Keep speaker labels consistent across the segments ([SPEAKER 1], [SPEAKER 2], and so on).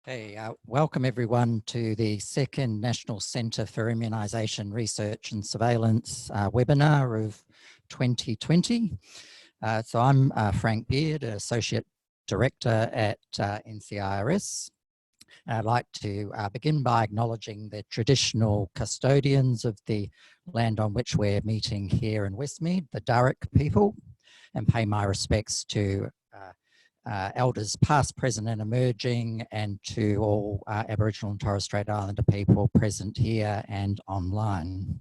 [SPEAKER 1] Okay, welcome everyone to the second National Centre for Immunisation Research and Surveillance webinar of 2020. So I'm Frank Beard, Associate Director at NCIRS. I'd like to begin by acknowledging the traditional custodians of the land on which we're meeting here in Westmead, the Darug people, and pay my respects to elders past, present and emerging, and to all Aboriginal and Torres Strait Islander people present here and online.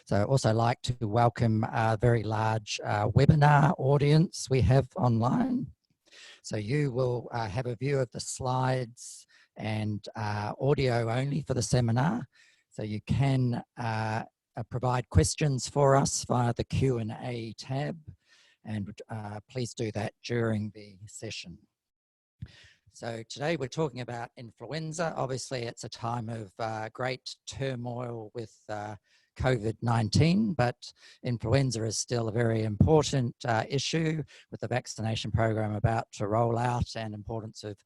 [SPEAKER 1] So I'd also like to welcome a very large webinar audience we have online. So you will have a view of the slides and audio only for the seminar. So you can provide questions for us via the Q&A tab. And please do that during the session. So today we're talking about influenza. Obviously it's a time of great turmoil with COVID-19, but influenza is still a very important issue with the vaccination program about to roll out, and importance of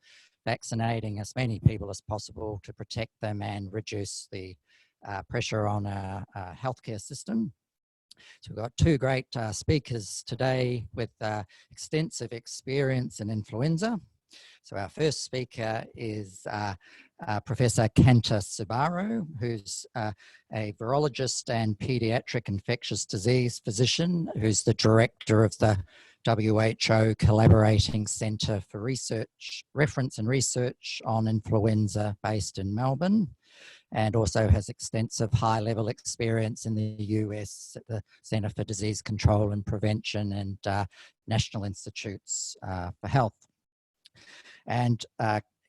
[SPEAKER 1] vaccinating as many people as possible to protect them and reduce the pressure on our healthcare system. So we've got two great speakers today with extensive experience in influenza. So our first speaker is Professor Kanta Subaru, who's a virologist and pediatric infectious disease physician, who's the director of the WHO Collaborating Centre for Reference and Research on Influenza based in Melbourne, and also has extensive high-level experience in the US at the Centre for Disease Control and Prevention and National Institutes for Health. And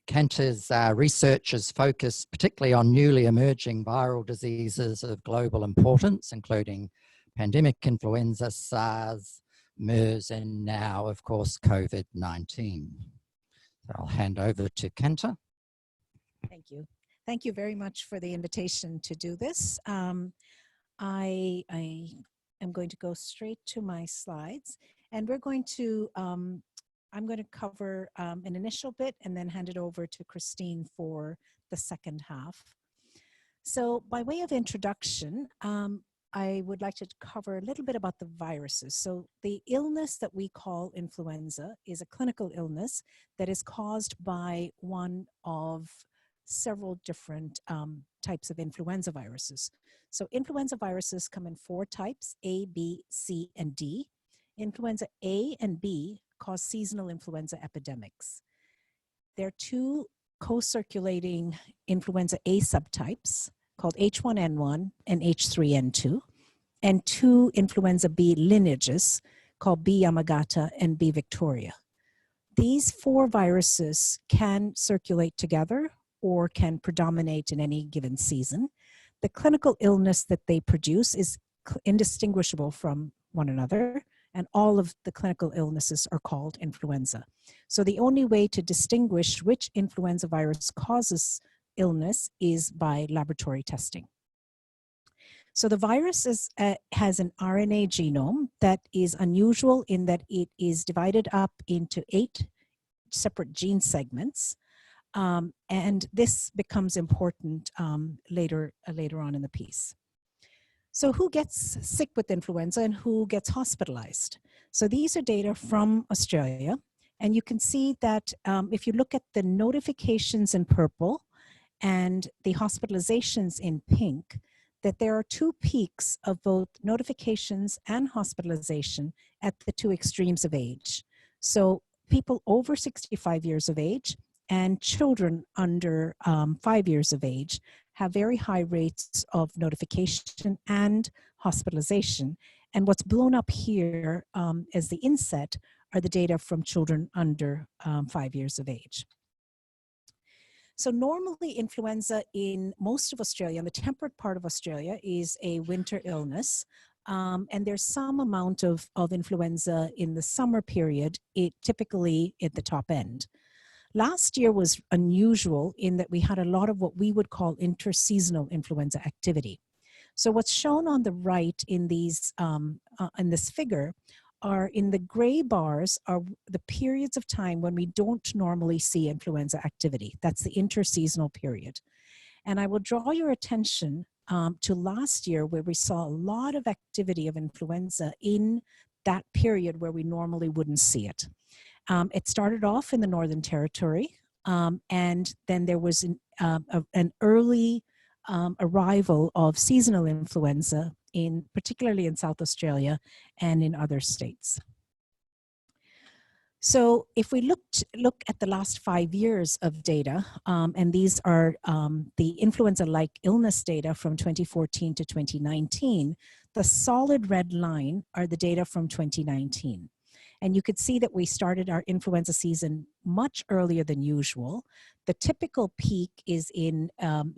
[SPEAKER 1] Kanta's research is focused particularly on newly emerging viral diseases of global importance, including pandemic influenza, SARS, MERS, and now, of course, COVID-19. So I'll hand over to Kanta.
[SPEAKER 2] Thank you. Thank you very much for the invitation to do this. I am going to go straight to my slides, and we're going to, I'm going to cover an initial bit and then hand it over to Christine for the second half. So by way of introduction, I would like to cover a little bit about the viruses. So the illness that we call influenza is a clinical illness that is caused by one of several different types of influenza viruses. So influenza viruses come in 4 types: A, B, C, and D. Influenza A and B cause seasonal influenza epidemics. There are 2 co-circulating influenza A subtypes called H1N1 and H3N2, and 2 influenza B lineages called B Yamagata and B Victoria. These 4 viruses can circulate together or can predominate in any given season. The clinical illness that they produce is indistinguishable from one another, and all of the clinical illnesses are called influenza. So the only way to distinguish which influenza virus causes illness is by laboratory testing. So the virus has an RNA genome that is unusual in that it is divided up into 8 separate gene segments. And this becomes important later on in the piece. So who gets sick with influenza and who gets hospitalized? So these are data from Australia, and you can see that if you look at the notifications in purple and the hospitalizations in pink, that there are 2 peaks of both notifications and hospitalization at the 2 extremes of age. So people over 65 years of age and children under 5 years of age have very high rates of notification and hospitalization. And what's blown up here as the inset are the data from children under 5 years of age. So normally influenza in most of Australia, in the temperate part of Australia, is a winter illness. And there's some amount of influenza in the summer period, typically at the top end. Last year was unusual in that we had a lot of what we would call interseasonal influenza activity. So what's shown on the right in these in this figure are in the gray bars are the periods of time when we don't normally see influenza activity. That's the interseasonal period. And I will draw your attention to last year, where we saw a lot of activity of influenza in that period where we normally wouldn't see it. It started off in the Northern Territory, and then there was an early arrival of seasonal influenza, particularly in South Australia and in other states. So if we look at the last 5 years of data, and these are the influenza-like illness data from 2014 to 2019, the solid red line are the data from 2019. And you could see that we started our influenza season much earlier than usual. The typical peak is in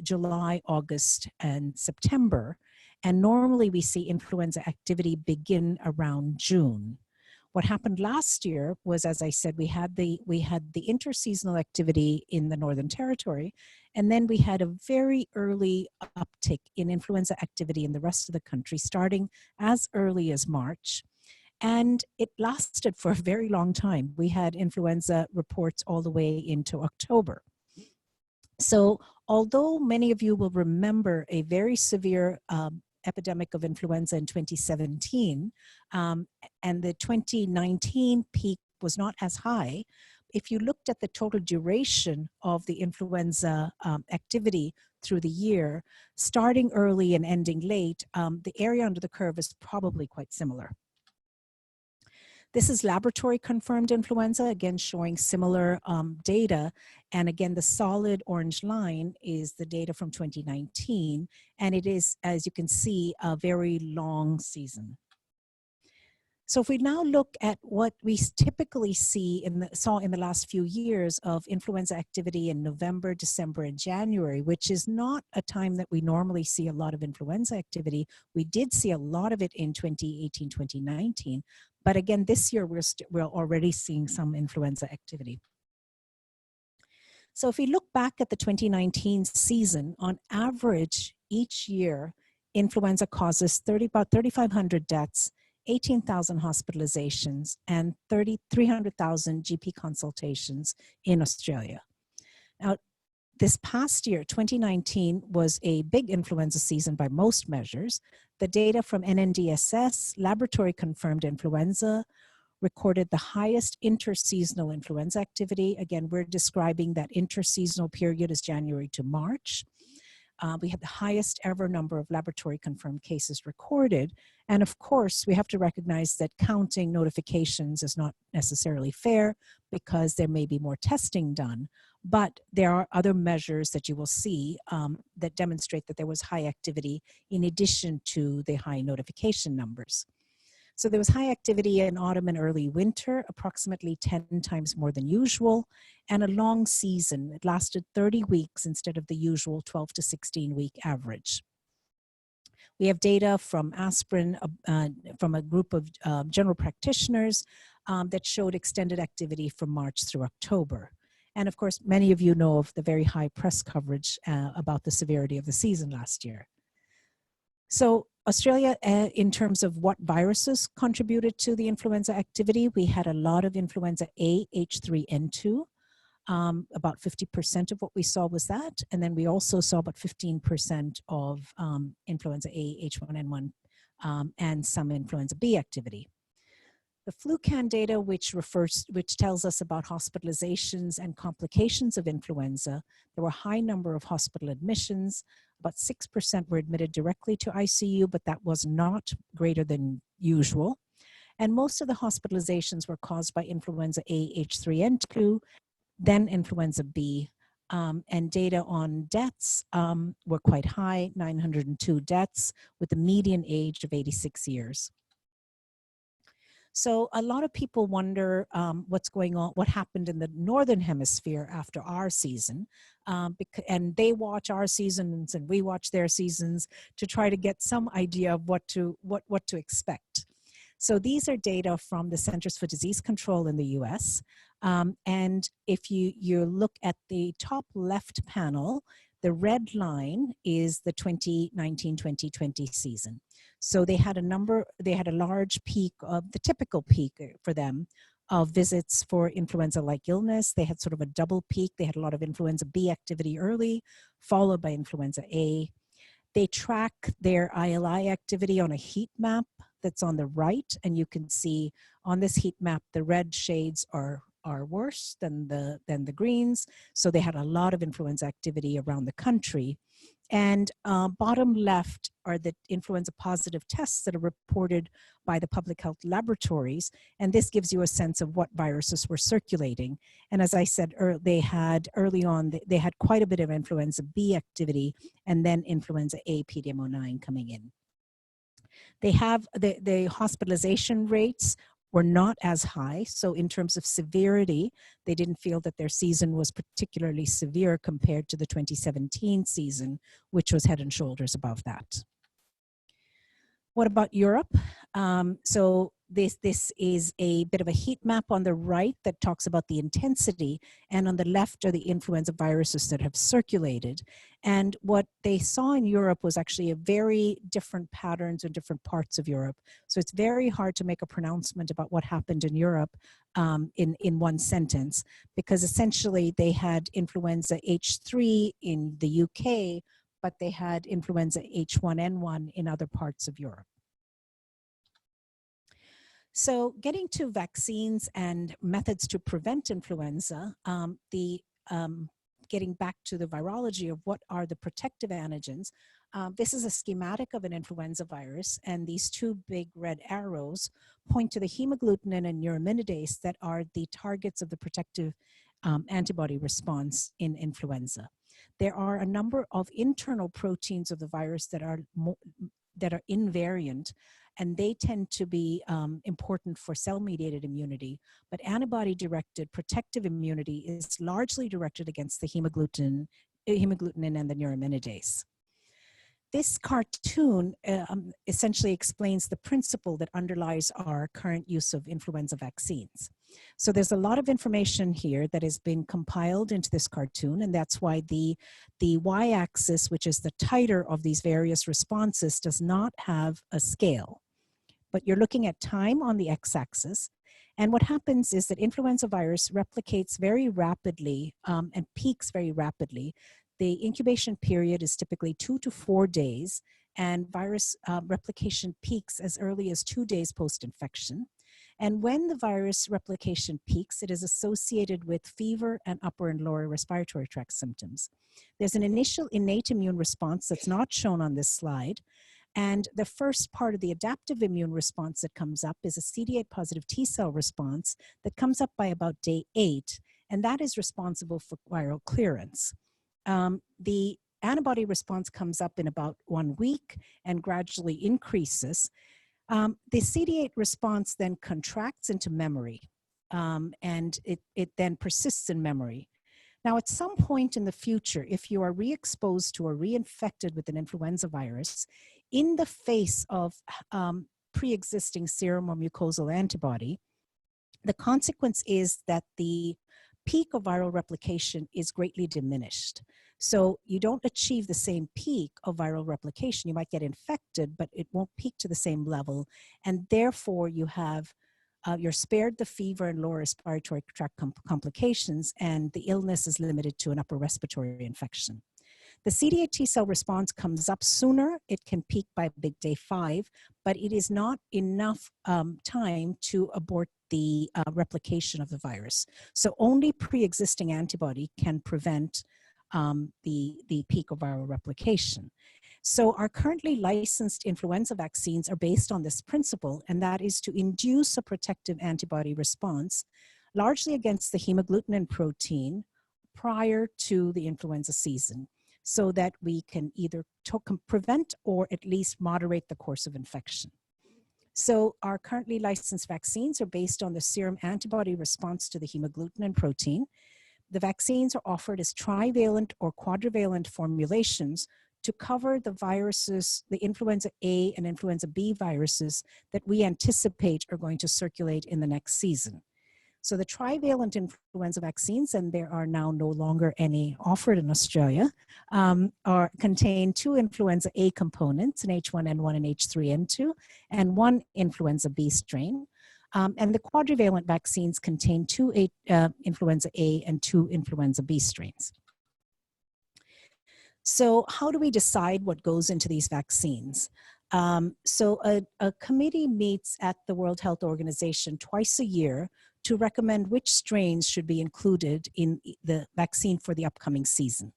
[SPEAKER 2] July, August, and September. And normally we see influenza activity begin around June. What happened last year was, as I said, we had the interseasonal activity in the Northern Territory, and then we had a very early uptick in influenza activity in the rest of the country, starting as early as March. And it lasted for a very long time. We had influenza reports all the way into October. So although many of you will remember a very severe epidemic of influenza in 2017, and the 2019 peak was not as high, if you looked at the total duration of the influenza activity through the year, starting early and ending late, the area under the curve is probably quite similar. This is laboratory confirmed influenza, again showing similar data. And again, the solid orange line is the data from 2019. And it is, as you can see, a very long season. So if we now look at what we typically saw in the last few years of influenza activity in November, December, and January, which is not a time that we normally see a lot of influenza activity. We did see a lot of it in 2018, 2019. But again, this year we're already seeing some influenza activity. So if we look back at the 2019 season, on average, each year, influenza causes about 3,500 deaths, 18,000 hospitalizations, and 300,000 GP consultations in Australia. Now, this past year, 2019, was a big influenza season by most measures. The data from NNDSS, laboratory confirmed influenza, recorded the highest interseasonal influenza activity. Again, we're describing that interseasonal period as January to March. We had the highest ever number of laboratory confirmed cases recorded. And of course, we have to recognize that counting notifications is not necessarily fair because there may be more testing done. But there are other measures that you will see that demonstrate that there was high activity in addition to the high notification numbers. So there was high activity in autumn and early winter, approximately 10 times more than usual, and a long season. It lasted 30 weeks instead of the usual 12 to 16 week average. We have data from Aspirin, from a group of general practitioners that showed extended activity from March through October. And of course, many of you know of the very high press coverage about the severity of the season last year. So Australia, in terms of what viruses contributed to the influenza activity, we had a lot of influenza A, H3N2. About 50% of what we saw was that. And then we also saw about 15% of influenza A, H1N1, and some influenza B activity. The FluCan data, which tells us about hospitalizations and complications of influenza, there were a high number of hospital admissions. About 6% were admitted directly to ICU, but that was not greater than usual. And most of the hospitalizations were caused by influenza A, H3N2, then influenza B. And data on deaths were quite high, 902 deaths, with a median age of 86 years. So a lot of people wonder what's going on, what happened in the Northern Hemisphere after our season. And they watch our seasons and we watch their seasons to try to get some idea of what to expect. So these are data from the Centers for Disease Control in the US. And if you look at the top left panel, the red line is the 2019-2020 season. So they had a large peak of the typical peak for them of visits for influenza-like illness. They had sort of a double peak. They had a lot of influenza B activity early, followed by influenza A. They track their ILI activity on a heat map that's on the right, and you can see on this heat map, the red shades are worse than the greens. So they had a lot of influenza activity around the country. And bottom left are the influenza positive tests that are reported by the public health laboratories. And this gives you a sense of what viruses were circulating. And as I said, they had early on, they had quite a bit of influenza B activity and then influenza A PDM09 coming in. They have the hospitalization rates were not as high. So in terms of severity, they didn't feel that their season was particularly severe compared to the 2017 season, which was head and shoulders above that. What about Europe? So this is a bit of a heat map on the right that talks about the intensity, and on the left are the influenza viruses that have circulated. And what they saw in Europe was actually a very different patterns in different parts of Europe. So it's very hard to make a pronouncement about what happened in Europe in one sentence, because essentially they had influenza H3 in the UK, but they had influenza H1N1 in other parts of Europe. So getting to vaccines and methods to prevent influenza, getting back to the virology of what are the protective antigens, this is a schematic of an influenza virus, and these two big red arrows point to the hemagglutinin and neuraminidase that are the targets of the protective antibody response in influenza. There are a number of internal proteins of the virus that are invariant, and they tend to be important for cell-mediated immunity, but antibody-directed protective immunity is largely directed against the hemagglutinin and the neuraminidase. This cartoon essentially explains the principle that underlies our current use of influenza vaccines. So there's a lot of information here that has been compiled into this cartoon, and that's why the y-axis, which is the titer of these various responses, does not have a scale. But you're looking at time on the x-axis, and what happens is that influenza virus replicates very rapidly and peaks very rapidly. The incubation period is typically 2 to 4 days, and virus replication peaks as early as 2 days post-infection. And when the virus replication peaks, it is associated with fever and upper and lower respiratory tract symptoms. There's an initial innate immune response that's not shown on this slide. And the first part of the adaptive immune response that comes up is a CD8 positive T cell response that comes up by about day 8, and that is responsible for viral clearance. The antibody response comes up in about 1 week and gradually increases. The CD8 response then contracts into memory, and it then persists in memory. Now, at some point in the future, if you are re-exposed to or reinfected with an influenza virus, in the face of pre-existing serum or mucosal antibody, the consequence is that the peak of viral replication is greatly diminished. So you don't achieve the same peak of viral replication. You might get infected, but it won't peak to the same level. And therefore you have, you're spared the fever and lower respiratory tract complications, and the illness is limited to an upper respiratory infection. The CD8 T cell response comes up sooner. It can peak by big day 5, but it is not enough time to abort the replication of the virus. So only pre-existing antibody can prevent the peak of viral replication. So our currently licensed influenza vaccines are based on this principle, and that is to induce a protective antibody response, largely against the hemagglutinin protein prior to the influenza season, so that we can either prevent or at least moderate the course of infection. So our currently licensed vaccines are based on the serum antibody response to the hemagglutinin protein. The vaccines are offered as trivalent or quadrivalent formulations to cover the viruses, the influenza A and influenza B viruses that we anticipate are going to circulate in the next season. So the trivalent influenza vaccines, and there are now no longer any offered in Australia, contain 2 influenza A components, an H1N1 and H3N2, and 1 influenza B strain. And the quadrivalent vaccines contain 2 influenza A and 2 influenza B strains. So how do we decide what goes into these vaccines? So a committee meets at the World Health Organization twice a year to recommend which strains should be included in the vaccine for the upcoming season.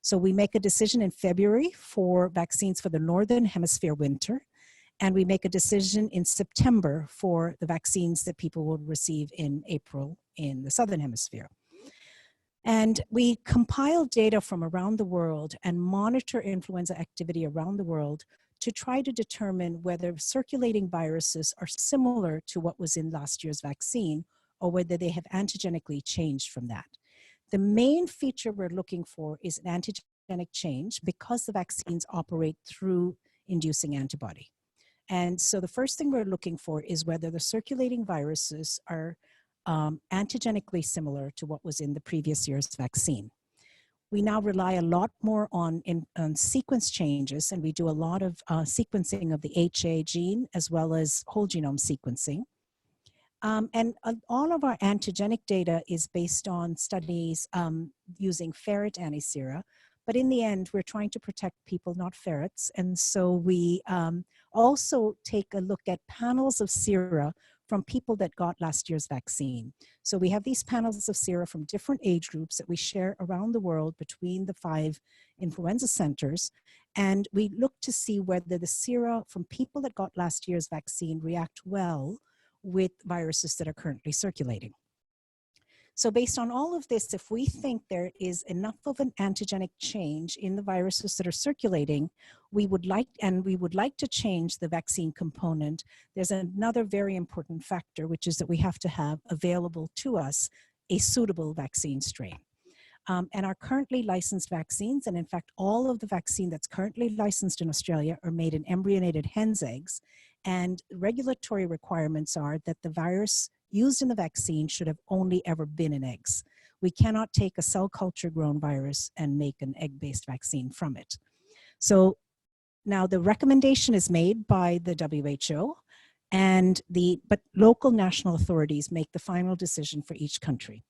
[SPEAKER 2] So we make a decision in February for vaccines for the Northern Hemisphere winter, and we make a decision in September for the vaccines that people will receive in April in the Southern Hemisphere. And we compile data from around the world and monitor influenza activity around the world to try to determine whether circulating viruses are similar to what was in last year's vaccine or whether they have antigenically changed from that. The main feature we're looking for is an antigenic change because the vaccines operate through inducing antibody. And so the first thing we're looking for is whether the circulating viruses are antigenically similar to what was in the previous year's vaccine. We now rely a lot more on sequence changes, and we do a lot of sequencing of the HA gene as well as whole genome sequencing. And all of our antigenic data is based on studies using ferret antisera, but in the end, we're trying to protect people, not ferrets. And so we also take a look at panels of sera from people that got last year's vaccine. So we have these panels of sera from different age groups that we share around the world between the 5 influenza centers. And we look to see whether the sera from people that got last year's vaccine react well with viruses that are currently circulating. So based on all of this, if we think there is enough of an antigenic change in the viruses that are circulating, we would like to change the vaccine component. There's another very important factor, which is that we have to have available to us a suitable vaccine strain. And our currently licensed vaccines, and in fact, all of the vaccine that's currently licensed in Australia are made in embryonated hen's eggs. And regulatory requirements are that the virus used in the vaccine should have only ever been in eggs. We cannot take a cell culture grown virus and make an egg-based vaccine from it. So now the recommendation is made by the WHO, but local national authorities make the final decision for each country.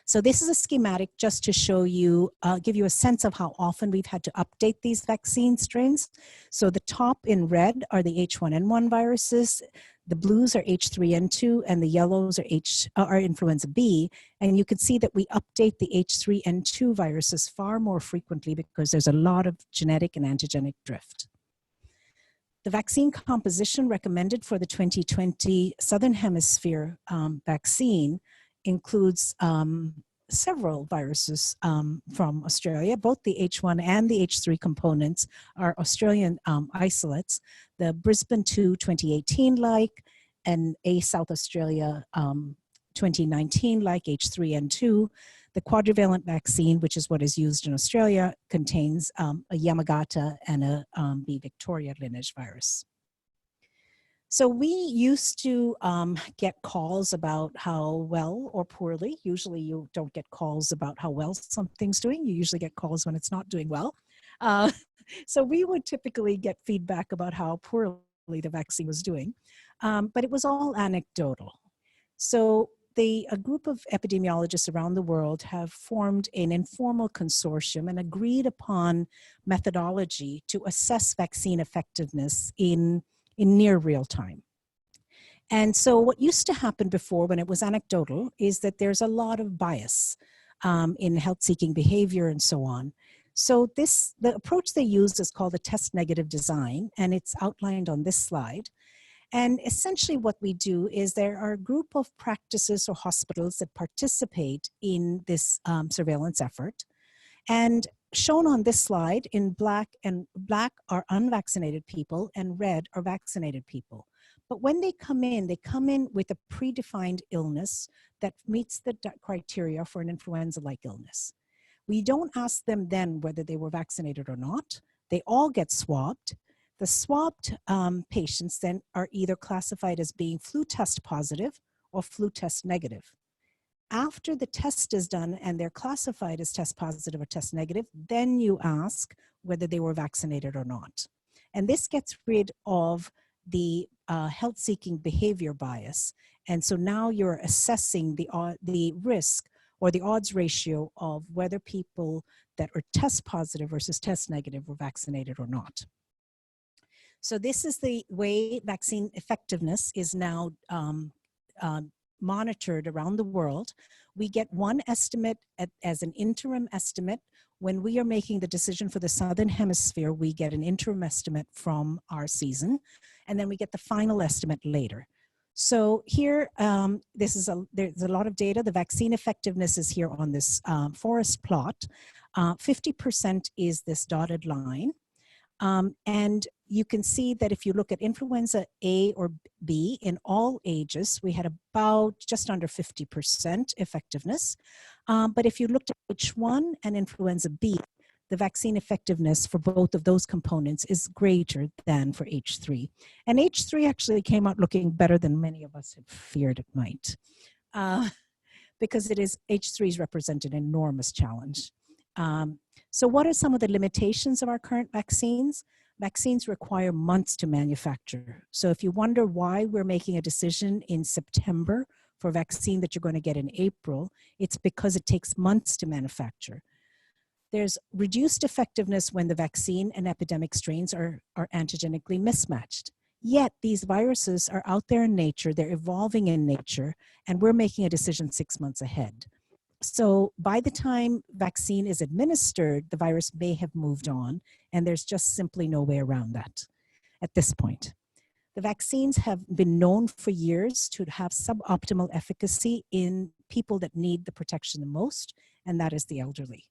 [SPEAKER 2] So this is a schematic just to show you, give you a sense of how often we've had to update these vaccine strains. So the top in red are the H1N1 viruses, the blues are H3N2, and the yellows are influenza B. And you can see that we update the H3N2 viruses far more frequently because there's a lot of genetic and antigenic drift. The vaccine composition recommended for the 2020 Southern Hemisphere vaccine includes several viruses from Australia. Both the H1 and the H3 components are Australian isolates. The Brisbane 2 2018-like and a South Australia 2019-like H3N2. The quadrivalent vaccine, which is what is used in Australia, contains a Yamagata and a B Victoria lineage virus. So we used to get calls about how well or poorly. Usually you don't get calls about how well something's doing. You usually get calls when it's not doing well. So we would typically get feedback about how poorly the vaccine was doing, but it was all anecdotal. So a group of epidemiologists around the world have formed an informal consortium and agreed upon methodology to assess vaccine effectiveness in near real time. And so what used to happen before when it was anecdotal is that there's a lot of bias in health-seeking behavior and so on. So the approach they used is called a test negative design, and it's outlined on this slide. And essentially what we do is there are a group of practices or hospitals that participate in this surveillance effort. And shown on this slide in black are unvaccinated people and red are vaccinated people. But when they come in with a predefined illness that meets the criteria for an influenza-like illness. We don't ask them then whether they were vaccinated or not. They all get swabbed. The swabbed patients then are either classified as being flu test positive or flu test negative. After the test is done and they're classified as test positive or test negative, then you ask whether they were vaccinated or not. And this gets rid of the health-seeking behavior bias. And so now you're assessing the risk or the odds ratio of whether people that are test positive versus test negative were vaccinated or not. So this is the way vaccine effectiveness is now monitored around the world. We get one estimate as an interim estimate. When we are making the decision for the Southern Hemisphere, we get an interim estimate from our season, and then we get the final estimate later. So here, there's a lot of data. The vaccine effectiveness is here on this forest plot. 50% is this dotted line. And you can see that if you look at influenza A or B in all ages, we had about just under 50% effectiveness. But if you looked at H1 and influenza B, the vaccine effectiveness for both of those components is greater than for H3. And H3 actually came out looking better than many of us had feared it might. Because H3s represent an enormous challenge. So what are some of the limitations of our current vaccines? Vaccines require months to manufacture. So if you wonder why we're making a decision in September for a vaccine that you're going to get in April, it's because it takes months to manufacture. There's reduced effectiveness when the vaccine and epidemic strains are antigenically mismatched. Yet these viruses are out there in nature, they're evolving in nature, and we're making a decision 6 months ahead. So by the time vaccine is administered, the virus may have moved on, and there's just simply no way around that at this point. The vaccines have been known for years to have suboptimal efficacy in people that need the protection the most, and that is the elderly.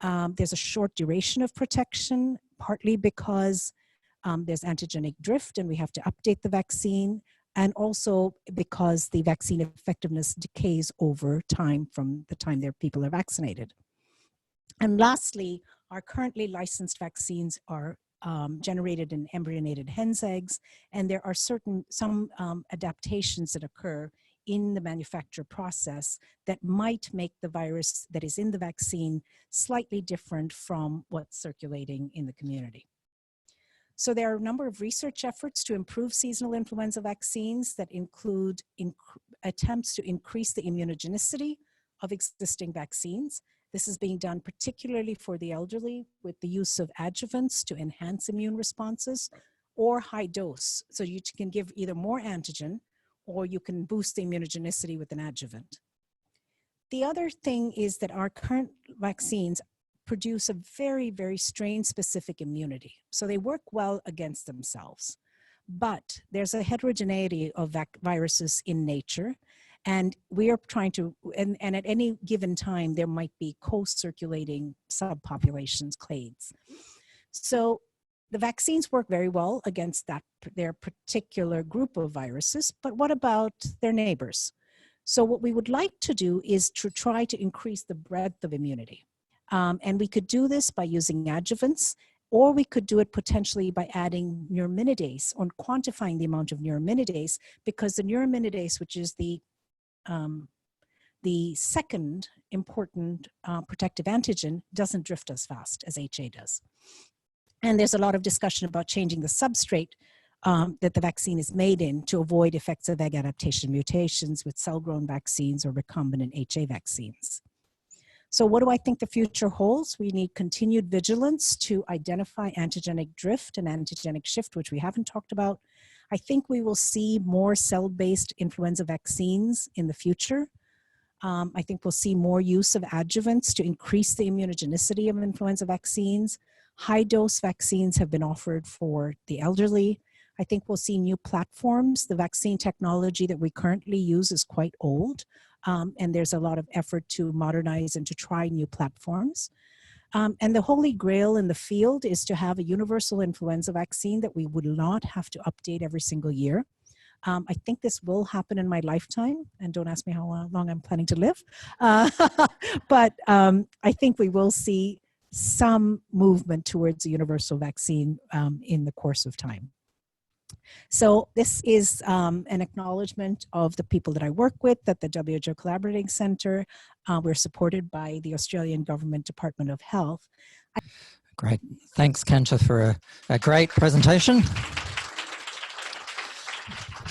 [SPEAKER 2] There's a short duration of protection, partly because there's antigenic drift and we have to update the vaccine, and also because the vaccine effectiveness decays over time from the time their people are vaccinated. And lastly, our currently licensed vaccines are generated in embryonated hen's eggs, and there are some adaptations that occur in the manufacture process that might make the virus that is in the vaccine slightly different from what's circulating in the community. So there are a number of research efforts to improve seasonal influenza vaccines that include attempts to increase the immunogenicity of existing vaccines. This is being done particularly for the elderly with the use of adjuvants to enhance immune responses, or high dose. So you can give either more antigen or you can boost the immunogenicity with an adjuvant. The other thing is that our current vaccines produce a very, very strain-specific immunity. So they work well against themselves. But there's a heterogeneity of viruses in nature, and we are trying to, and at any given time, there might be co-circulating subpopulations, clades. So the vaccines work very well against their particular group of viruses, but what about their neighbors? So what we would like to do is to try to increase the breadth of immunity. And we could do this by using adjuvants, or we could do it potentially by adding neuraminidase or quantifying the amount of neuraminidase, because the neuraminidase, which is the second important protective antigen, doesn't drift as fast as HA does. And there's a lot of discussion about changing the substrate that the vaccine is made in to avoid effects of egg adaptation mutations with cell-grown vaccines or recombinant HA vaccines. So what do I think the future holds? We need continued vigilance to identify antigenic drift and antigenic shift, which we haven't talked about. I think we will see more cell-based influenza vaccines in the future. I think we'll see more use of adjuvants to increase the immunogenicity of influenza vaccines. High-dose vaccines have been offered for the elderly. I think we'll see new platforms. The vaccine technology that we currently use is quite old, and there's a lot of effort to modernize and to try new platforms. And the holy grail in the field is to have a universal influenza vaccine that we would not have to update every single year. I think this will happen in my lifetime, and don't ask me how long I'm planning to live. But I think we will see some movement towards a universal vaccine in the course of time. So this is an acknowledgement of the people that I work with at the WHO Collaborating Centre. We're supported by the Australian Government Department of Health.
[SPEAKER 1] Great. Thanks, Kanta, for a great presentation.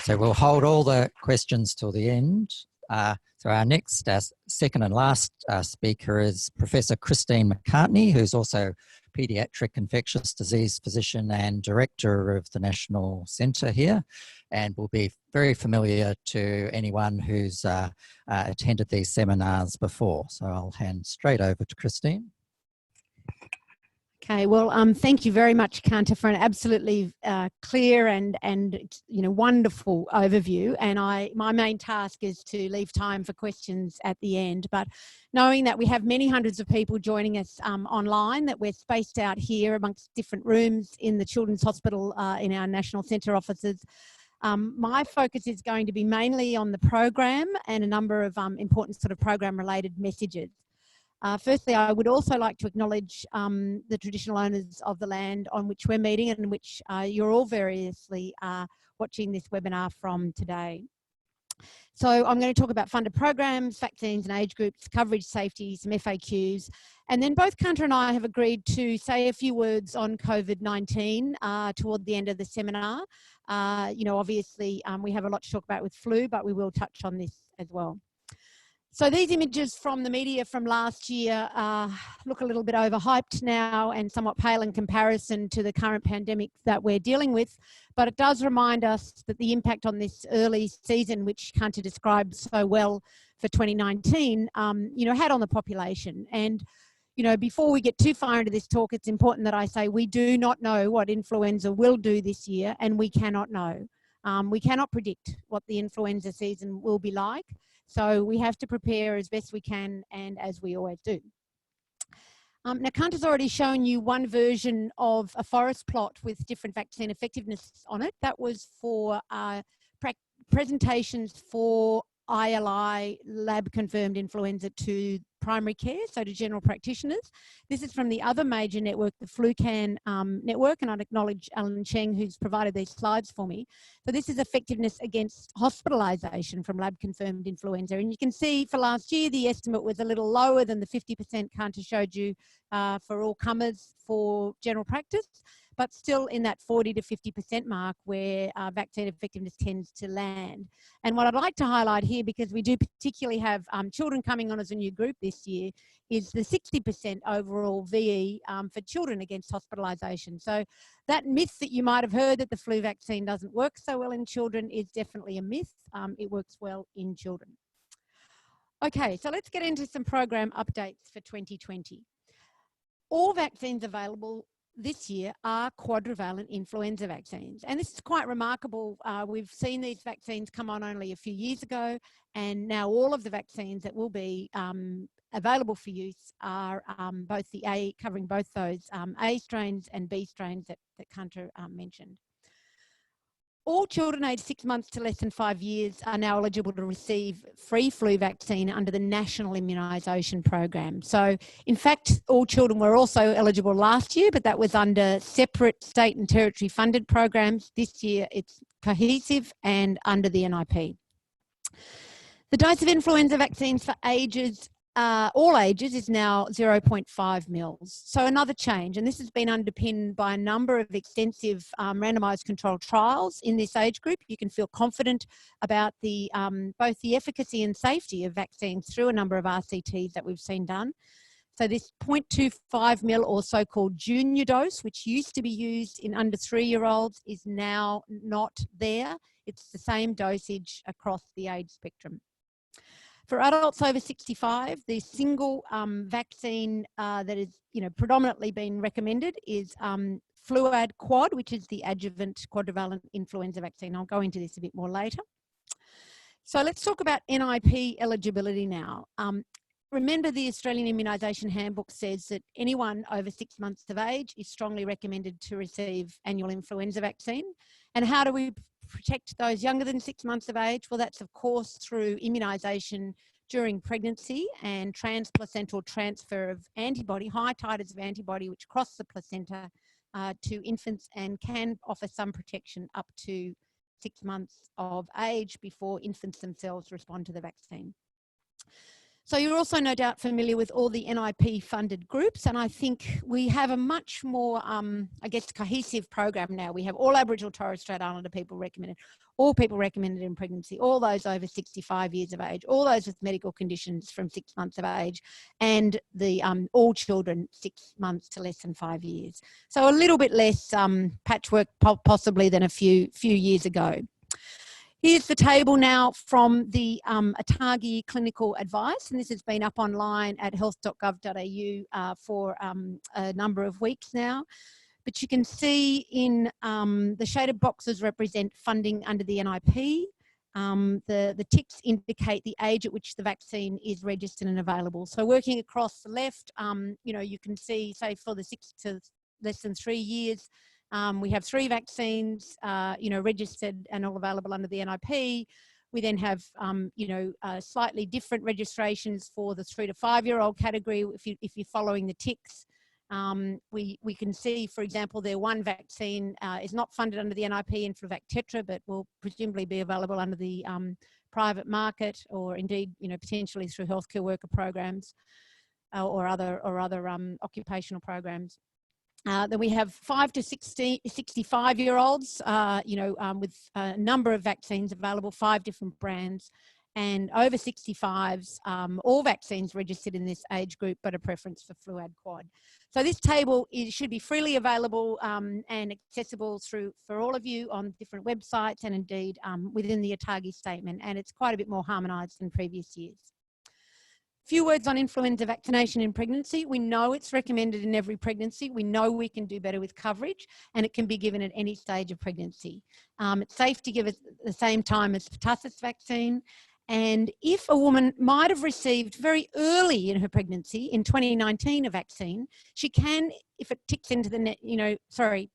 [SPEAKER 1] So we'll hold all the questions till the end. So our next, second and last speaker is Professor Christine McCartney, who's also Pediatric Infectious Disease Physician and Director of the National Centre here, and will be very familiar to anyone who's attended these seminars before. So I'll hand straight over to Christine.
[SPEAKER 3] Okay, well, thank you very much, Kanta, for an absolutely clear and wonderful overview. And my main task is to leave time for questions at the end. But knowing that we have many hundreds of people joining us online, that we're spaced out here amongst different rooms in the Children's Hospital in our National Centre offices, my focus is going to be mainly on the program and a number of important sort of program-related messages. Firstly, I would also like to acknowledge the traditional owners of the land on which we're meeting and which you're all variously watching this webinar from today. So I'm going to talk about funded programs, vaccines and age groups, coverage, safety, some FAQs, and then both Kanta and I have agreed to say a few words on COVID-19 toward the end of the seminar. Obviously we have a lot to talk about with flu, but we will touch on this as well. So these images from the media from last year look a little bit overhyped now and somewhat pale in comparison to the current pandemic that we're dealing with. But it does remind us that the impact on this early season, which Kanta described so well for 2019, had on the population. And, before we get too far into this talk, it's important that I say we do not know what influenza will do this year, and we cannot know. We cannot predict what the influenza season will be like. So we have to prepare as best we can and as we always do. Now, Kanta's already shown you one version of a forest plot with different vaccine effectiveness on it. That was for presentations for ILI, lab-confirmed influenza, to primary care, so to general practitioners. This is from the other major network, the FluCan network, and I'd acknowledge Alan Cheng, who's provided these slides for me. So this is effectiveness against hospitalisation from lab-confirmed influenza. And you can see for last year, the estimate was a little lower than the 50% Kanta showed you for all comers for general practice, but still in that 40 to 50% mark where vaccine effectiveness tends to land. And what I'd like to highlight here, because we do particularly have children coming on as a new group this year, is the 60% overall VE for children against hospitalisation. So that myth that you might have heard that the flu vaccine doesn't work so well in children is definitely a myth. It works well in children. Okay, so let's get into some program updates for 2020. All vaccines available this year are quadrivalent influenza vaccines. And this is quite remarkable. We've seen these vaccines come on only a few years ago, and now all of the vaccines that will be available for use are covering both those A strains and B strains that Kanta mentioned. All children aged 6 months to less than 5 years are now eligible to receive free flu vaccine under the National Immunisation Program. So, in fact, all children were also eligible last year, but that was under separate state and territory funded programs. This year, it's cohesive and under the NIP. The dose of influenza vaccines for all ages is now 0.5 mils. So another change, and this has been underpinned by a number of extensive randomised controlled trials in this age group. You can feel confident about the both the efficacy and safety of vaccines through a number of RCTs that we've seen done. So this 0.25 mil or so-called junior dose, which used to be used in under 3-year-olds, is now not there. It's the same dosage across the age spectrum. For adults over 65, the single vaccine that is predominantly been recommended is Fluad Quad, which is the adjuvant quadrivalent influenza vaccine. I'll go into this a bit more later. So let's talk about NIP eligibility now. Remember, the Australian Immunisation Handbook says that anyone over 6 months of age is strongly recommended to receive annual influenza vaccine. And how do we protect those younger than 6 months of age? Well, that's of course through immunisation during pregnancy and transplacental transfer of antibody, high titers of antibody which cross the placenta to infants and can offer some protection up to 6 months of age before infants themselves respond to the vaccine. So you're also no doubt familiar with all the NIP funded groups, and I think we have a much more, I guess, cohesive program now. We have all Aboriginal Torres Strait Islander people recommended, all people recommended in pregnancy, all those over 65 years of age, all those with medical conditions from 6 months of age, and the all children 6 months to less than 5 years. So a little bit less patchwork possibly than a few years ago. Here's the table now from the ATAGI clinical advice, and this has been up online at health.gov.au for a number of weeks now. But you can see in the shaded boxes represent funding under the NIP. The ticks indicate the age at which the vaccine is registered and available. So working across the left, you know, you can see, say, for the 6 to less than 3 years, we have 3 vaccines, you know, registered and all available under the NIP. We then have, you know, slightly different registrations for the 3 to 5 year old category. If you're following the ticks, we can see, for example, their one vaccine is not funded under the NIP, Influvac Tetra, but will presumably be available under the private market, or indeed, you know, potentially through healthcare worker programs or other occupational programs. Then we have 5 to 65 year olds, you know, with a number of vaccines available, 5 different brands, and over 65s, all vaccines registered in this age group, but a preference for Fluad Quad. So this table should be freely available and accessible for all of you on different websites, and indeed within the ATAGI statement, and it's quite a bit more harmonised than previous years. Few words on influenza vaccination in pregnancy. We know it's recommended in every pregnancy. We know we can do better with coverage, and it can be given at any stage of pregnancy. It's safe to give it at the same time as pertussis vaccine. And if a woman might have received very early in her pregnancy, in 2019, a vaccine, she can, if it ticks into the net, you know, sorry,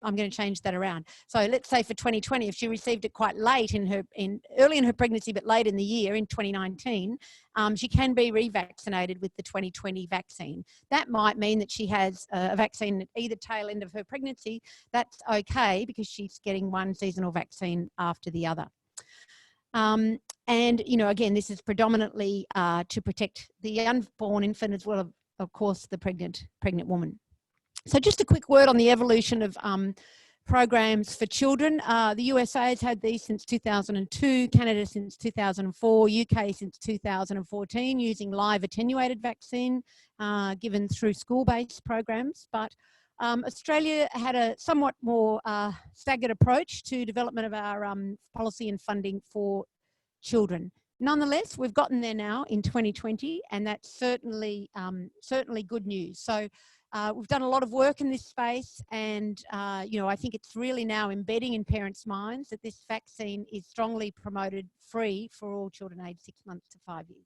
[SPEAKER 3] I'm going to change that around. So let's say for 2020, if she received it quite late early in her pregnancy, but late in the year in 2019, she can be revaccinated with the 2020 vaccine. That might mean that she has a vaccine at either tail end of her pregnancy. That's okay, because she's getting one seasonal vaccine after the other. And, you know, again, this is predominantly to protect the unborn infant as well as, of course, the pregnant woman. So just a quick word on the evolution of programs for children. The USA has had these since 2002, Canada since 2004, UK since 2014, using live attenuated vaccine given through school-based programs. But Australia had a somewhat more staggered approach to development of our policy and funding for children. Nonetheless, we've gotten there now in 2020, and that's certainly good news. So we've done a lot of work in this space, and you know, I think it's really now embedding in parents' minds that this vaccine is strongly promoted free for all children aged 6 months to 5 years.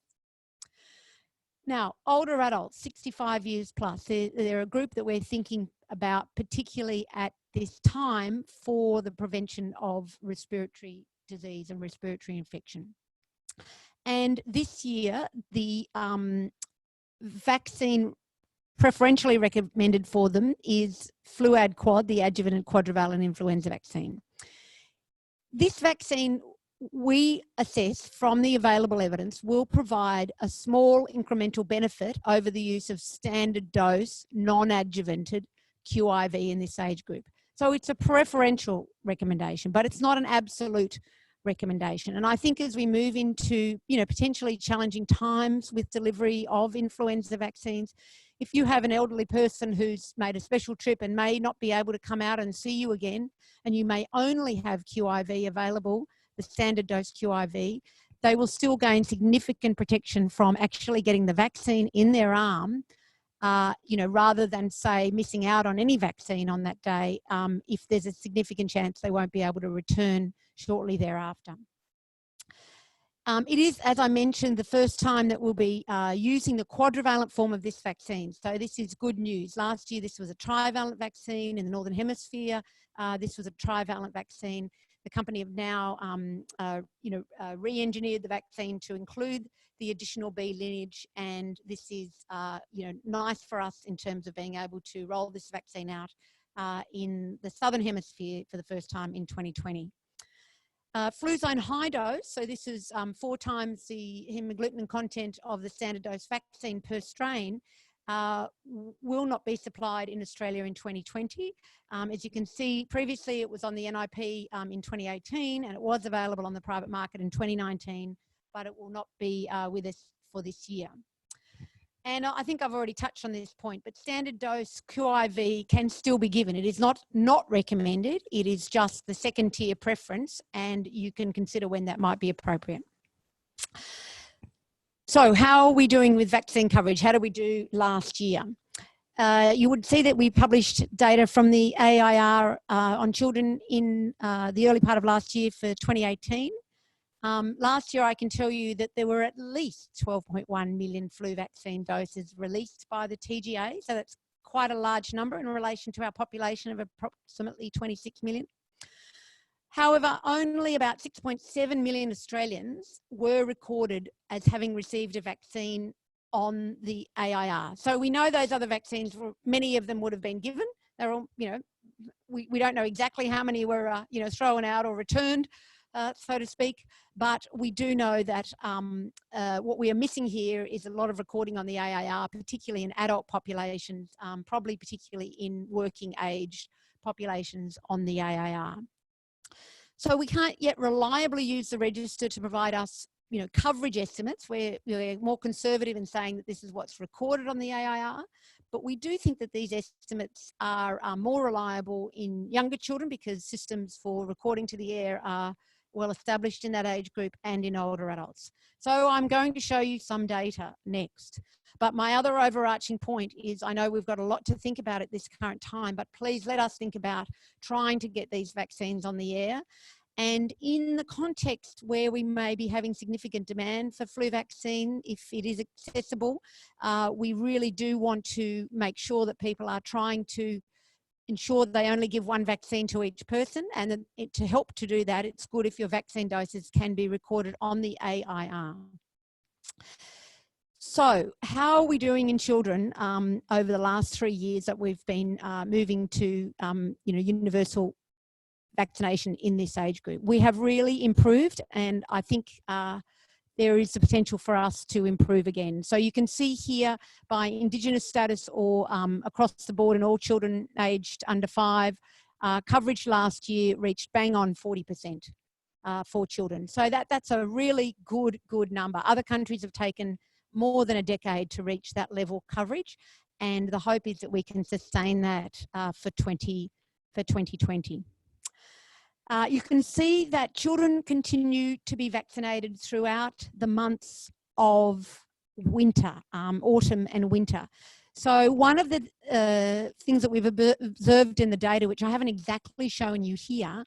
[SPEAKER 3] Now, older adults, 65 years plus, they're a group that we're thinking about particularly at this time for the prevention of respiratory disease and respiratory infection. And this year, the vaccine preferentially recommended for them is Fluad Quad, the adjuvanted quadrivalent influenza vaccine. This vaccine, we assess from the available evidence, will provide a small incremental benefit over the use of standard dose, non-adjuvanted QIV in this age group. So it's a preferential recommendation, but it's not an absolute recommendation. And I think as we move into, you know, potentially challenging times with delivery of influenza vaccines, if you have an elderly person who's made a special trip and may not be able to come out and see you again, and you may only have QIV available, the standard dose QIV, they will still gain significant protection from actually getting the vaccine in their arm, you know, rather than, say, missing out on any vaccine on that day, if there's a significant chance they won't be able to return shortly thereafter. It is, as I mentioned, the first time that we'll be using the quadrivalent form of this vaccine. So this is good news. Last year, this was a trivalent vaccine in the Northern Hemisphere. This was a trivalent vaccine. The company have now, re-engineered the vaccine to include the additional B lineage, and this is, you know, nice for us in terms of being able to roll this vaccine out in the Southern Hemisphere for the first time in 2020. Fluzone high dose, so this is 4 times the hemagglutinin content of the standard dose vaccine per strain, will not be supplied in Australia in 2020. As you can see, previously it was on the NIP in 2018, and it was available on the private market in 2019, but it will not be with us for this year. And I think I've already touched on this point, but standard dose QIV can still be given. It is not recommended. It is just the second tier preference, and you can consider when that might be appropriate. So how are we doing with vaccine coverage? How did we do last year? You would see that we published data from the AIR on children in the early part of last year for 2018. Last year, I can tell you that there were at least 12.1 million flu vaccine doses released by the TGA. So that's quite a large number in relation to our population of approximately 26 million. However, only about 6.7 million Australians were recorded as having received a vaccine on the AIR. So we know those other vaccines, many of them would have been given. They're all, you know, we don't know exactly how many were, you know, thrown out or returned, so to speak, but we do know that what we are missing here is a lot of recording on the AIR, particularly in adult populations, probably particularly in working age populations on the AIR. So we can't yet reliably use the register to provide us, you know, coverage estimates. We're more conservative in saying that this is what's recorded on the AIR, but we do think that these estimates are more reliable in younger children because systems for recording to the air are well established in that age group and in older adults. So I'm going to show you some data next. But my other overarching point is I know we've got a lot to think about at this current time, but please let us think about trying to get these vaccines on the air. And in the context where we may be having significant demand for flu vaccine, if it is accessible, we really do want to make sure that people are trying to ensure they only give one vaccine to each person, and to help to do that, it's good if your vaccine doses can be recorded on the AIR. So how are we doing in children over the last 3 years that we've been moving to you know, universal vaccination in this age group? We have really improved, and I think there is the potential for us to improve again. So you can see here by Indigenous status or across the board in all children aged under 5, coverage last year reached bang on 40% for children. So that's a really good number. Other countries have taken more than a decade to reach that level of coverage, and the hope is that we can sustain that for 2020. You can see that children continue to be vaccinated throughout the months of winter, autumn and winter. So one of the things that we've observed in the data, which I haven't exactly shown you here,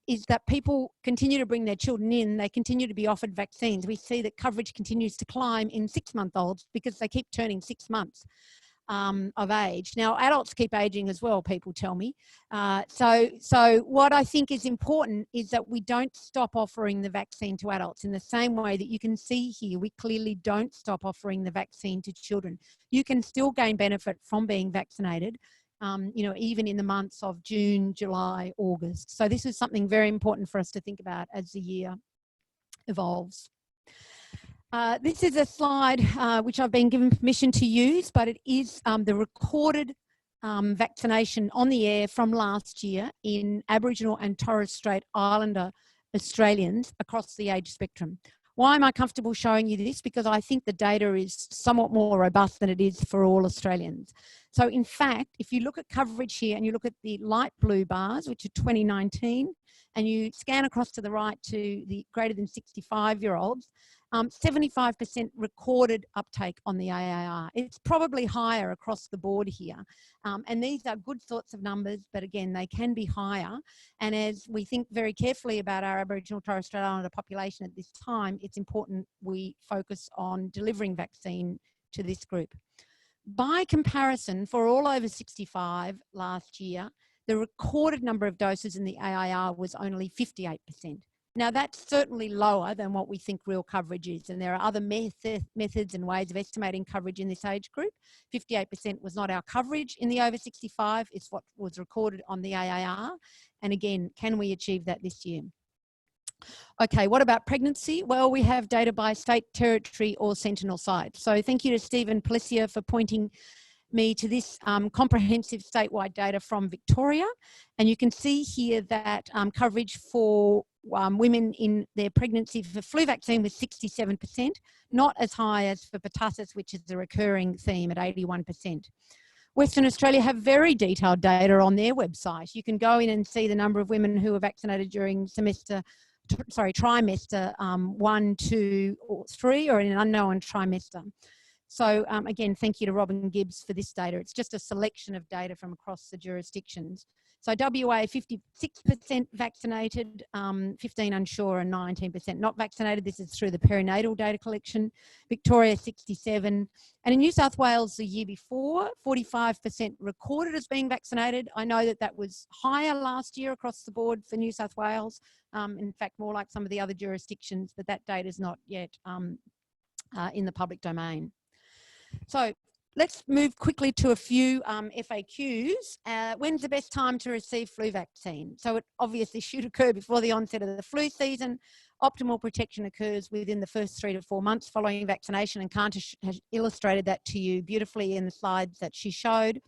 [SPEAKER 3] is that people continue to bring their children in, they continue to be offered vaccines. We see that coverage continues to climb in 6-month-olds because they keep turning 6 months. Of age. Now, adults keep aging as well, people tell me. So what I think is important is that we don't stop offering the vaccine to adults in the same way that you can see here. We clearly don't stop offering the vaccine to children. You can still gain benefit from being vaccinated, you know, even in the months of June, July, August. So this is something very important for us to think about as the year evolves. This is a slide which I've been given permission to use, but it is the recorded vaccination on the air from last year in Aboriginal and Torres Strait Islander Australians across the age spectrum. Why am I comfortable showing you this? Because I think the data is somewhat more robust than it is for all Australians. So in fact, if you look at coverage here and you look at the light blue bars, which are 2019, and you scan across to the right to the greater than 65-year-olds, 75% recorded uptake on the AIR. It's probably higher across the board here. And these are good sorts of numbers, but again, they can be higher. And as we think very carefully about our Aboriginal Torres Strait Islander population at this time, it's important we focus on delivering vaccine to this group. By comparison, for all over 65 last year, the recorded number of doses in the AIR was only 58%. Now, that's certainly lower than what we think real coverage is, and there are other methods and ways of estimating coverage in this age group. 58% was not our coverage in the over 65, it's what was recorded on the AAR. And again, can we achieve that this year? Okay, what about pregnancy? Well, we have data by state, territory, or sentinel site. So thank you to Stephen Pelissier for pointing me to this comprehensive statewide data from Victoria. And you can see here that coverage for women in their pregnancy for flu vaccine was 67%, not as high as for pertussis, which is a recurring theme at 81%. Western Australia have very detailed data on their website. You can go in and see the number of women who were vaccinated during trimester 1, 2, or 3, or in an unknown trimester. So again, thank you to Robin Gibbs for this data. It's just a selection of data from across the jurisdictions. So WA 56% vaccinated, 15 unsure, and 19% not vaccinated. This is through the perinatal data collection. Victoria 67, and in New South Wales the year before, 45% recorded as being vaccinated. I know that that was higher last year across the board for New South Wales. In fact, more like some of the other jurisdictions, but that data is not yet in the public domain. So let's move quickly to a few FAQs. When's the best time to receive flu vaccine? So it obviously should occur before the onset of the flu season. Optimal protection occurs within the first 3 to 4 months following vaccination, and Kanta has illustrated that to you beautifully in the slides that she showed.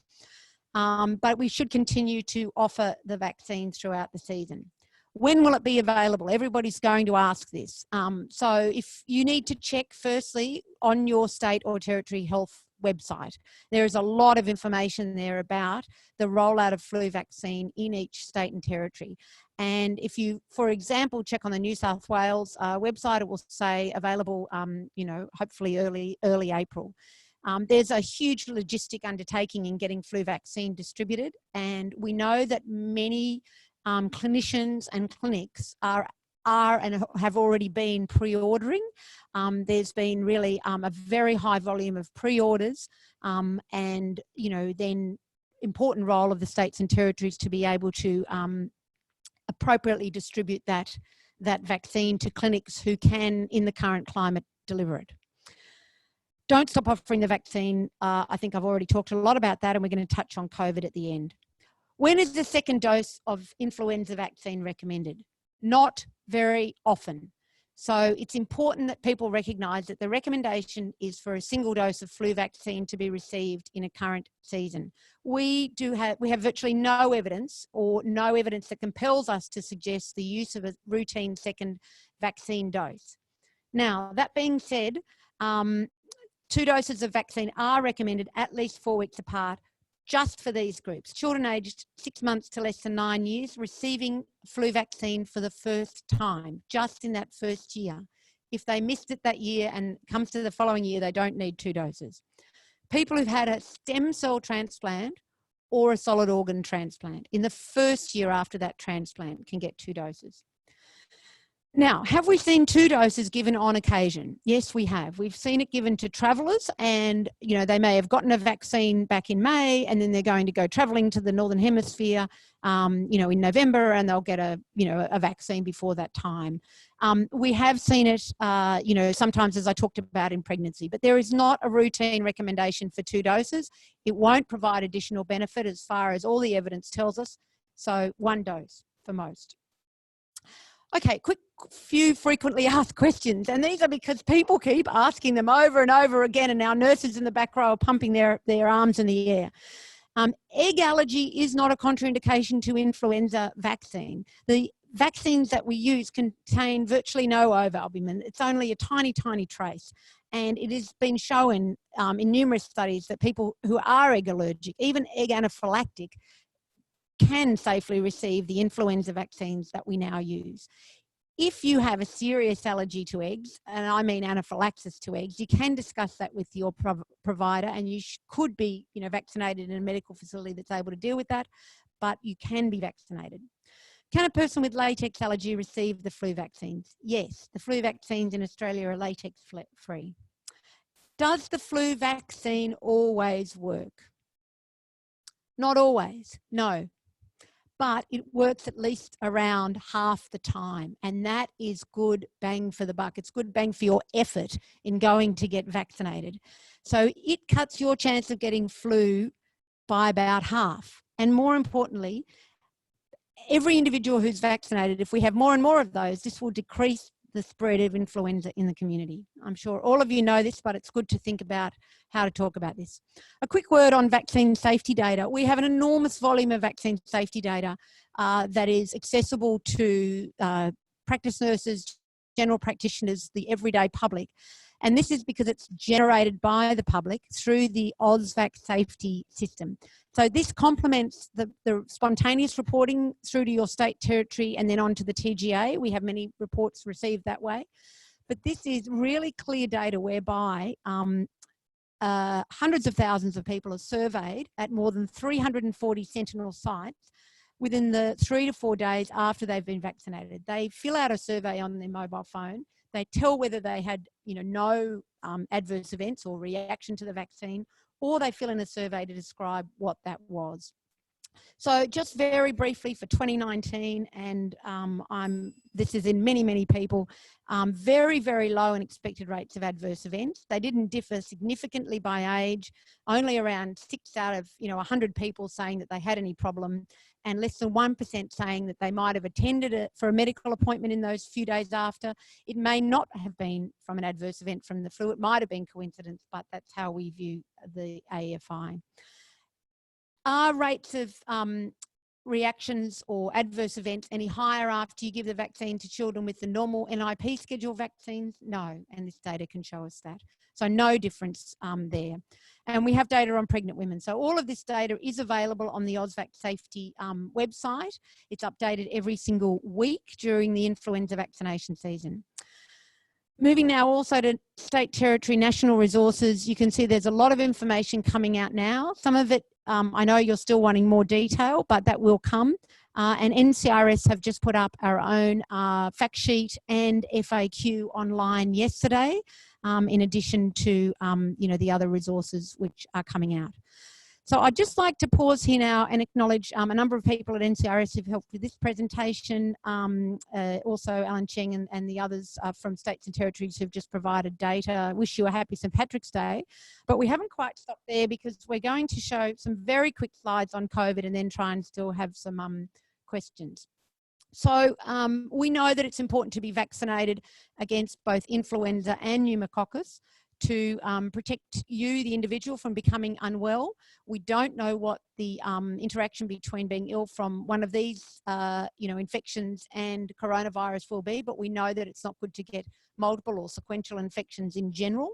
[SPEAKER 3] But we should continue to offer the vaccines throughout the season. When will it be available? Everybody's going to ask this. So if you need to check firstly on your state or territory health website, there is a lot of information there about the rollout of flu vaccine in each state and territory. And if you, for example, check on the New South Wales website, it will say available, you know, hopefully early April. There's a huge logistic undertaking in getting flu vaccine distributed, and we know that many clinicians and clinics are and have already been pre-ordering. There's been really a very high volume of pre-orders, and you know, then important role of the states and territories to be able to appropriately distribute that vaccine to clinics who can, in the current climate, deliver it. Don't stop offering the vaccine. I think I've already talked a lot about that, and we're going to touch on COVID at the end. When is the second dose of influenza vaccine recommended? Not very often. So it's important that people recognise that the recommendation is for a single dose of flu vaccine to be received in a current season. We have virtually no evidence, or no evidence that compels us to suggest the use of a routine second vaccine dose. Now, that being said, 2 doses of vaccine are recommended at least 4 weeks apart, just for these groups. Children aged 6 months to less than 9 years receiving flu vaccine for the first time, just in that first year. If they missed it that year and comes to the following year, they don't need 2 doses. People who've had a stem cell transplant or a solid organ transplant in the first year after that transplant can get 2 doses. Now, have we seen 2 doses given on occasion? Yes, we have. We've seen it given to travellers, and you know, they may have gotten a vaccine back in May, and then they're going to go travelling to the Northern Hemisphere, you know, in November, and they'll get a vaccine before that time. We have seen it, you know, sometimes, as I talked about, in pregnancy, but there is not a routine recommendation for 2 doses. It won't provide additional benefit as far as all the evidence tells us. So 1 dose for most. Okay, quick few frequently asked questions, and these are because people keep asking them over and over again, and our nurses in the back row are pumping their arms in the air. Egg allergy is not a contraindication to influenza vaccine. The vaccines that we use contain virtually no ovalbumin. It's only a tiny, tiny trace. And it has been shown in numerous studies that people who are egg allergic, even egg anaphylactic, can safely receive the influenza vaccines that we now use. If you have a serious allergy to eggs, and I mean anaphylaxis to eggs, you can discuss that with your provider, and you could be, you know, vaccinated in a medical facility that's able to deal with that, but you can be vaccinated. Can a person with latex allergy receive the flu vaccines? Yes, the flu vaccines in Australia are latex free. Does the flu vaccine always work? Not always, no. but it works at least around half the time. And that is good bang for the buck. It's good bang for your effort in going to get vaccinated. So it cuts your chance of getting flu by about half. And more importantly, every individual who's vaccinated, if we have more and more of those, this will decrease the spread of influenza in the community. I'm sure all of you know this, but it's good to think about how to talk about this. A quick word on vaccine safety data. We have an enormous volume of vaccine safety data that is accessible to practice nurses, general practitioners, the everyday public. And this is because it's generated by the public through the AusVac safety system. So this complements the spontaneous reporting through to your state, territory, and then on to the TGA. We have many reports received that way. But this is really clear data whereby hundreds of thousands of people are surveyed at more than 340 Sentinel sites within the 3 to 4 days after they've been vaccinated. They fill out a survey on their mobile phone. They tell whether they had, no adverse events or reaction to the vaccine, or they fill in a survey to describe what that was. So just very briefly for 2019, and this is in many, many people, very, very low unexpected rates of adverse events. They didn't differ significantly by age, only around 6 out of 100 people saying that they had any problem, and less than 1% saying that they might have attended for a medical appointment in those few days after. It may not have been from an adverse event from the flu. It might have been coincidence, but that's how we view the AFI. Are rates of reactions or adverse events any higher after you give the vaccine to children with the normal NIP schedule vaccines? No, and this data can show us that. So no difference there. And we have data on pregnant women. So all of this data is available on the AusVac safety website. It's updated every single week during the influenza vaccination season. Moving now also to state, territory, national resources, you can see there's a lot of information coming out now. Some of it, I know you're still wanting more detail, but that will come. And NCIRS have just put up our own fact sheet and FAQ online yesterday, in addition to the other resources which are coming out. So I'd just like to pause here now and acknowledge a number of people at NCIRS who've helped with this presentation, also Alan Cheng and the others from states and territories who've just provided data. Wish you a happy St. Patrick's Day. But we haven't quite stopped there because we're going to show some very quick slides on COVID and then try and still have some questions. So we know that it's important to be vaccinated against both influenza and pneumococcus to protect you, the individual, from becoming unwell. We don't know what the interaction between being ill from one of these, infections and coronavirus will be, but we know that it's not good to get multiple or sequential infections in general.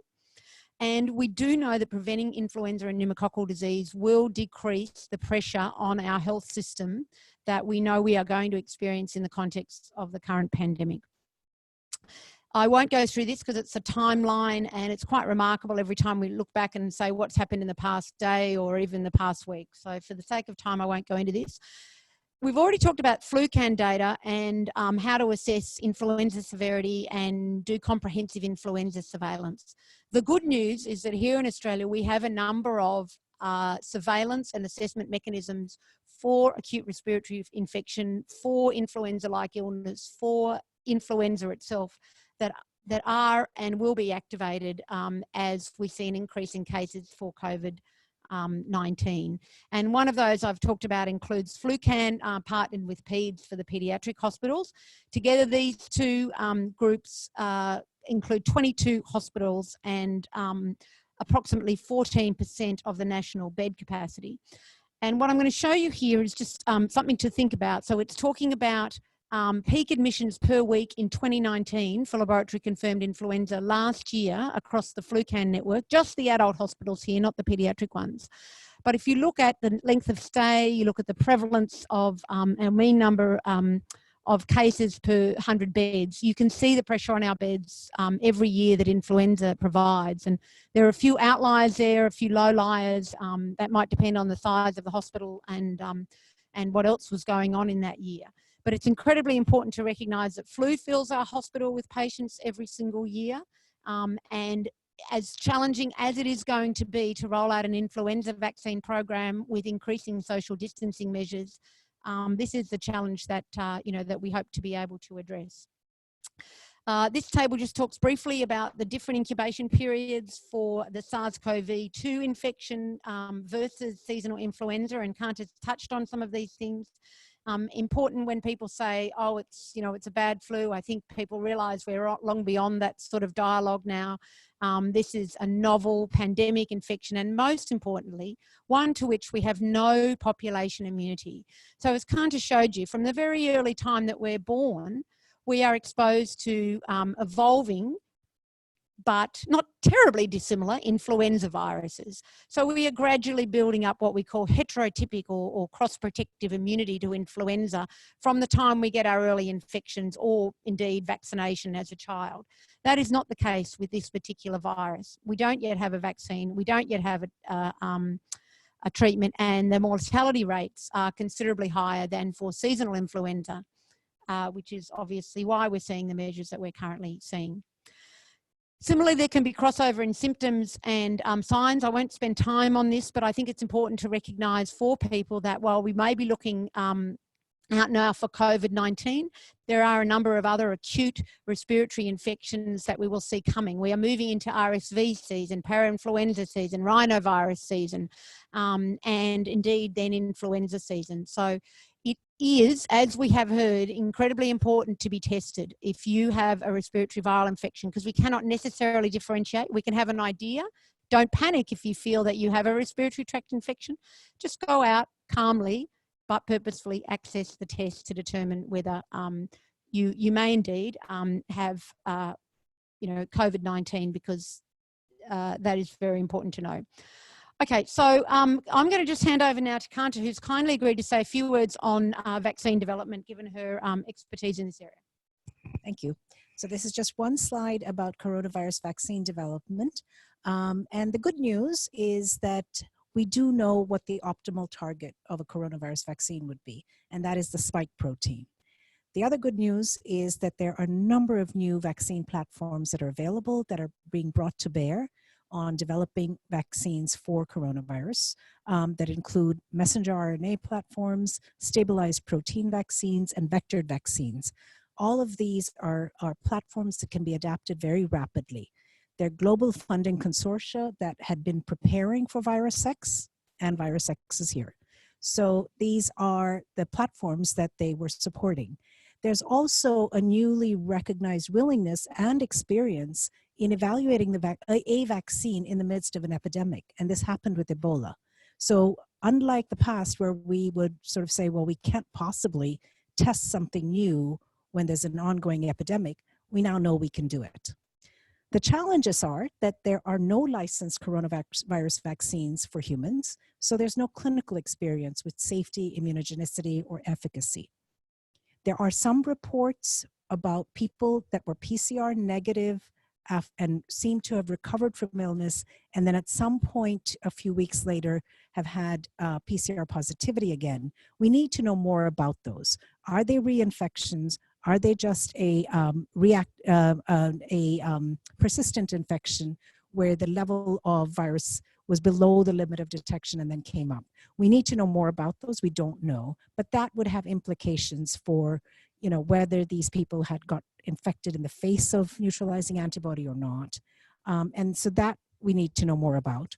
[SPEAKER 3] And we do know that preventing influenza and pneumococcal disease will decrease the pressure on our health system that we know we are going to experience in the context of the current pandemic. I won't go through this because it's a timeline and it's quite remarkable every time we look back and say what's happened in the past day or even the past week. So for the sake of time, I won't go into this. We've already talked about FluCan data and how to assess influenza severity and do comprehensive influenza surveillance. The good news is that here in Australia, we have a number of surveillance and assessment mechanisms for acute respiratory infection, for influenza-like illness, for influenza itself, that are and will be activated as we see an increase in cases for COVID-19. And one of those I've talked about includes FluCan, partnered with PEDS for the paediatric hospitals. Together, these two groups include 22 hospitals and approximately 14% of the national bed capacity. And what I'm going to show you here is just something to think about. So it's talking about peak admissions per week in 2019 for laboratory confirmed influenza last year across the FluCan network, just the adult hospitals here, not the paediatric ones. But if you look at the length of stay, you look at the prevalence of our mean number of cases per 100 beds, you can see the pressure on our beds every year that influenza provides. And there are a few outliers there, a few low liers that might depend on the size of the hospital and what else was going on in that year. But it's incredibly important to recognise that flu fills our hospital with patients every single year. And as challenging as it is going to be to roll out an influenza vaccine program with increasing social distancing measures, this is the challenge that, you know, that we hope to be able to address. This table just talks briefly about the different incubation periods for the SARS-CoV-2 infection versus seasonal influenza, and Kant has touched on some of these things. Important when people say, oh, it's, you know, it's a bad flu. I think people realise we're long beyond that sort of dialogue now. This is a novel pandemic infection, and most importantly, one to which we have no population immunity. So as Kant has showed you, from the very early time that we're born, we are exposed to evolving, but not terribly dissimilar, influenza viruses. So we are gradually building up what we call heterotypic or cross-protective immunity to influenza from the time we get our early infections or indeed vaccination as a child. That is not the case with this particular virus. We don't yet have a vaccine. We don't yet have a treatment, and the mortality rates are considerably higher than for seasonal influenza, which is obviously why we're seeing the measures that we're currently seeing. Similarly, there can be crossover in symptoms and signs. I won't spend time on this, but I think it's important to recognise for people that while we may be looking out now for COVID-19, there are a number of other acute respiratory infections that we will see coming. We are moving into RSV season, parainfluenza season, rhinovirus season, and indeed then influenza season. So it is, as we have heard, incredibly important to be tested if you have a respiratory viral infection, because we cannot necessarily differentiate. We can have an idea. Don't panic if you feel that you have a respiratory tract infection. Just go out calmly, but purposefully access the test to determine whether you may indeed have, you know, COVID-19, because that is very important to know. Okay, so I'm going to just hand over now to Kanta, who's kindly agreed to say a few words on vaccine development, given her expertise in this area.
[SPEAKER 2] Thank you. So this is just one slide about coronavirus vaccine development. And the good news is that we do know what the optimal target of a coronavirus vaccine would be, and that is the spike protein. The other good news is that there are a number of new vaccine platforms that are available that are being brought to bear on developing vaccines for coronavirus that include messenger RNA platforms, stabilized protein vaccines, and vectored vaccines. All of these are platforms that can be adapted very rapidly. They're global funding consortia that had been preparing for Virus X, and Virus X is here. So these are the platforms that they were supporting. There's also a newly recognized willingness and experience in evaluating a vaccine in the midst of an epidemic, and this happened with Ebola. So unlike the past where we would sort of say, well, we can't possibly test something new when there's an ongoing epidemic, we now know we can do it. The challenges are that there are no licensed coronavirus vaccines for humans, so there's no clinical experience with safety, immunogenicity, or efficacy. There are some reports about people that were PCR negative and seem to have recovered from illness, and then at some point a few weeks later have had PCR positivity again. We need to know more about those. Are they reinfections? Are they just a persistent infection where the level of virus was below the limit of detection and then came up? We need to know more about those. We don't know, but that would have implications for, you know, whether these people had got infected in the face of neutralizing antibody or not. And so that we need to know more about.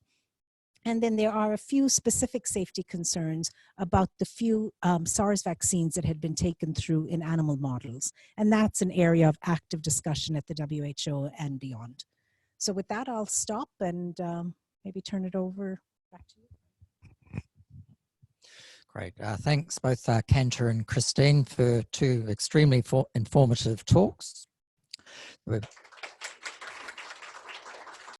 [SPEAKER 2] And then there are a few specific safety concerns about the few SARS vaccines that had been taken through in animal models. And that's an area of active discussion at the WHO and beyond. So with that, I'll stop and maybe turn it over back to you.
[SPEAKER 1] Great. Thanks both Kanta and Christine for two extremely informative talks. We're